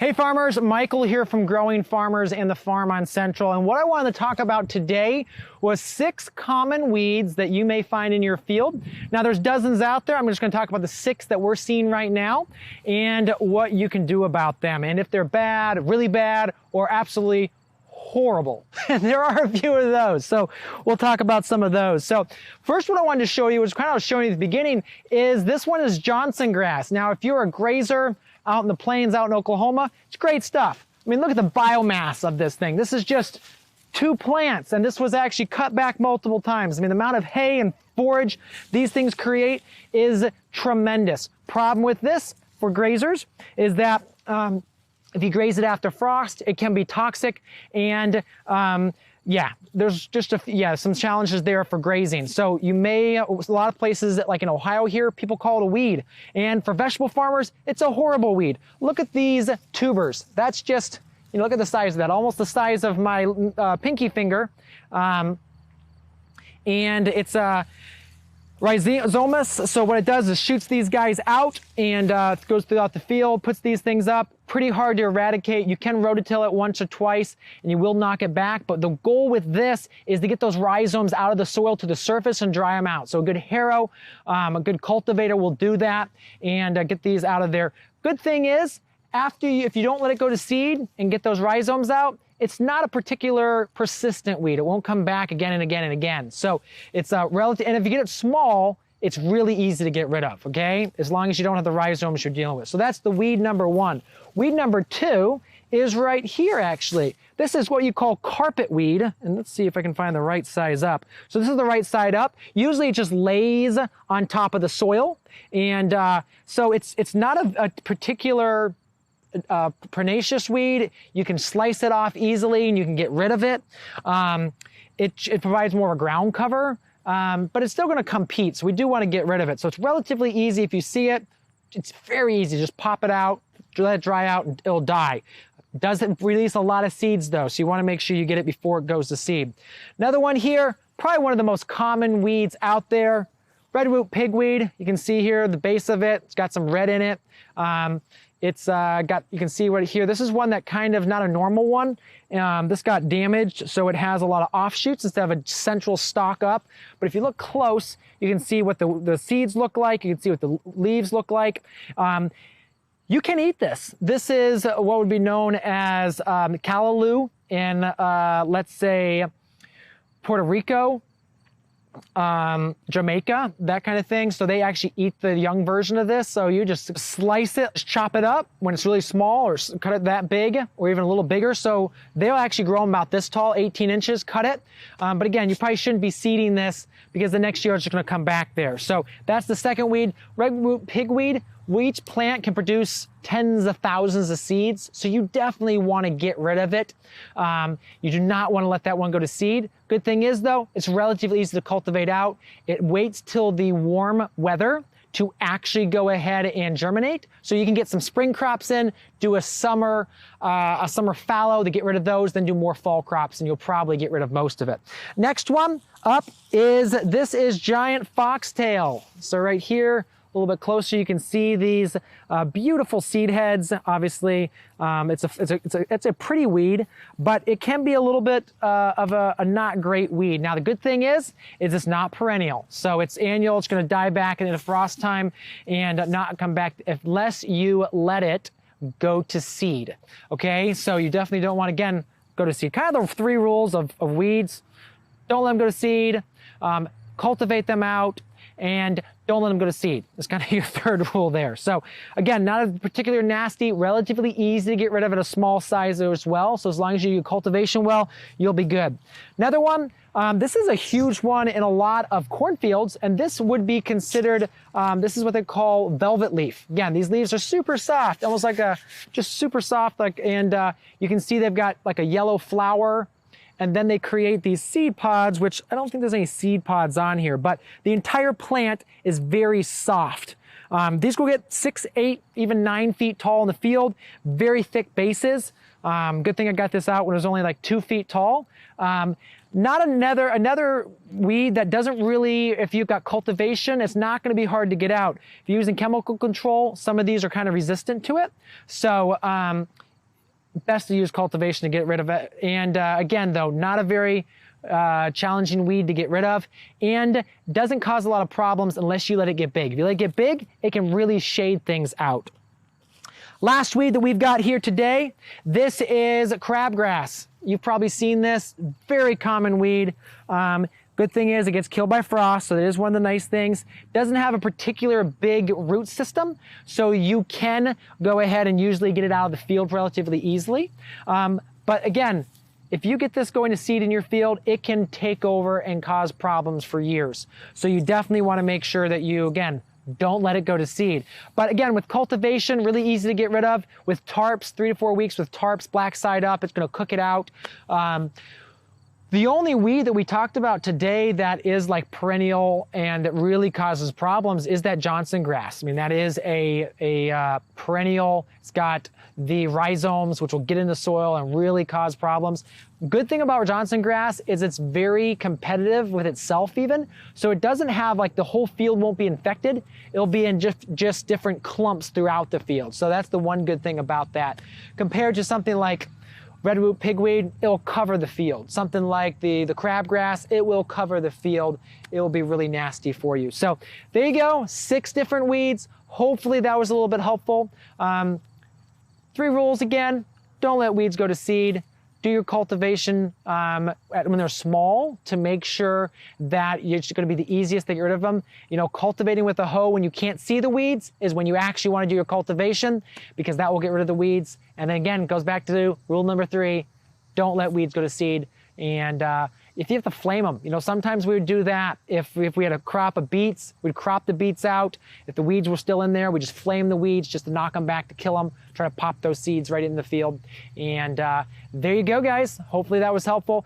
Hey farmers, Michael here from Growing Farmers and the Farm on Central. And what I wanted to talk about today was 6 common weeds that you may find in your field. Now there's dozens out there. I'm just going to talk about the 6 that we're seeing right now and what you can do about them. And if they're bad, really bad, or absolutely horrible. And there are a few of those. So we'll talk about some of those. So first what I wanted to show you, which kind of I was showing you at the beginning, is this one is Johnson grass. Now if you're a grazer out in the plains, out in Oklahoma, it's great stuff. I mean, look at the biomass of this thing. This is just 2 plants, and this was actually cut back multiple times. I mean, the amount of hay and forage these things create is tremendous. Problem with this for grazers is that if you graze it after frost, it can be toxic, and yeah, there's just some challenges there for grazing. So you may, a lot of places like in Ohio here, people call it a weed. And for vegetable farmers, it's a horrible weed. Look at these tubers. That's just, you know, look at the size of that, almost the size of my pinky finger. And it's rhizomas. So what it does is shoots these guys out and goes throughout the field, puts these things up. Pretty hard to eradicate. You can rototill it once or twice and you will knock it back. But the goal with this is to get those rhizomes out of the soil to the surface and dry them out. So a good harrow, a good cultivator will do that and get these out of there. Good thing is, if you don't let it go to seed and get those rhizomes out, it's not a particular persistent weed. It won't come back again and again and again. So it's relative, and if you get it small, it's really easy to get rid of, okay? As long as you don't have the rhizomes you're dealing with. So that's the weed number 1. Weed number 2 is right here, actually. This is what you call carpet weed, and let's see if I can find the right size up. So this is the right side up. Usually it just lays on top of the soil, and so it's not a particular pernicious weed. You can slice it off easily and you can get rid of it. It provides more of a ground cover, but it's still going to compete, so we do want to get rid of it. So it's relatively easy. If you see it, it's very easy. Just pop it out, let it dry out, and it'll die. Doesn't release a lot of seeds though, so you want to make sure you get it before it goes to seed. Another one here, probably one of the most common weeds out there, redroot pigweed. You can see here the base of it. It's got some red in it. It's got, you can see right here, this is one that kind of not a normal one. This got damaged, so it has a lot of offshoots instead of a central stalk up. But if you look close, you can see what the seeds look like. You can see what the leaves look like. You can eat this. This is what would be known as callaloo in, let's say, Puerto Rico, Jamaica, that kind of thing. So they actually eat the young version of this. So you just slice it, chop it up when it's really small, or cut it that big or even a little bigger. So they'll actually grow them about this tall, 18 inches, cut it. But again, you probably shouldn't be seeding this because the next year it's just going to come back there. So that's the second weed. Redroot pigweed. Each plant can produce tens of thousands of seeds, so you definitely want to get rid of it. You do not want to let that one go to seed. Good thing is though, it's relatively easy to cultivate out. It waits till the warm weather to actually go ahead and germinate. So you can get some spring crops in, do a summer fallow to get rid of those, then do more fall crops, and you'll probably get rid of most of it. Next one up is, this is giant foxtail. So right here, a little bit closer, you can see these beautiful seed heads. Obviously, it's a pretty weed, but it can be a little bit of a not great weed. Now, the good thing is it's not perennial. So it's annual, it's gonna die back in the frost time and not come back unless you let it go to seed, okay? So you definitely don't want, again, go to seed. Kind of the 3 rules of weeds. Don't let them go to seed, cultivate them out, and don't let them go to seed. That's kind of your 3rd rule there. So again, not a particular nasty, relatively easy to get rid of at a small size as well. So as long as you do cultivation well, you'll be good. Another one, this is a huge one in a lot of cornfields, and this would be considered, this is what they call velvet leaf. Again, these leaves are super soft, almost like just super soft, and you can see they've got like a yellow flower. And then they create these seed pods, which I don't think there's any seed pods on here, but the entire plant is very soft. These will get 6, 8, even 9 feet tall in the field, very thick bases. Good thing I got this out when it was only like 2 feet tall. Not another weed that doesn't really, if you've got cultivation, it's not going to be hard to get out. If you're using chemical control, some of these are kind of resistant to it. So best to use cultivation to get rid of it. And again, though, not a very challenging weed to get rid of, and doesn't cause a lot of problems unless you let it get big. If you let it get big, it can really shade things out. Last weed that we've got here today, this is crabgrass. You've probably seen this, very common weed. Good thing is it gets killed by frost, so that is one of the nice things. Doesn't have a particular big root system, so you can go ahead and usually get it out of the field relatively easily. But again, if you get this going to seed in your field, it can take over and cause problems for years. So you definitely want to make sure that you, again, don't let it go to seed. But again, with cultivation, really easy to get rid of. With tarps, 3 to 4 weeks with tarps, black side up, it's going to cook it out. The only weed that we talked about today that is like perennial and that really causes problems is that Johnson grass. I mean, that is a perennial. It's got the rhizomes, which will get in the soil and really cause problems. Good thing about Johnson grass is it's very competitive with itself even. So it doesn't have like the whole field won't be infected. It'll be in just different clumps throughout the field. So that's the one good thing about that. Compared to something like redwood pigweed, it'll cover the field. Something like the crabgrass, it will cover the field. It will be really nasty for you. So there you go, 6 different weeds. Hopefully that was a little bit helpful. 3 rules again, don't let weeds go to seed. Do your cultivation when they're small to make sure that it's going to be the easiest to get rid of them. You know, cultivating with a hoe when you can't see the weeds is when you actually want to do your cultivation, because that will get rid of the weeds. And then again, it goes back to rule number 3, don't let weeds go to seed. And if you have to flame them, you know, sometimes we would do that. If we had a crop of beets, we'd crop the beets out. If the weeds were still in there, we just flame the weeds just to knock them back, to kill them, try to pop those seeds right in the field. And there you go, guys. Hopefully that was helpful.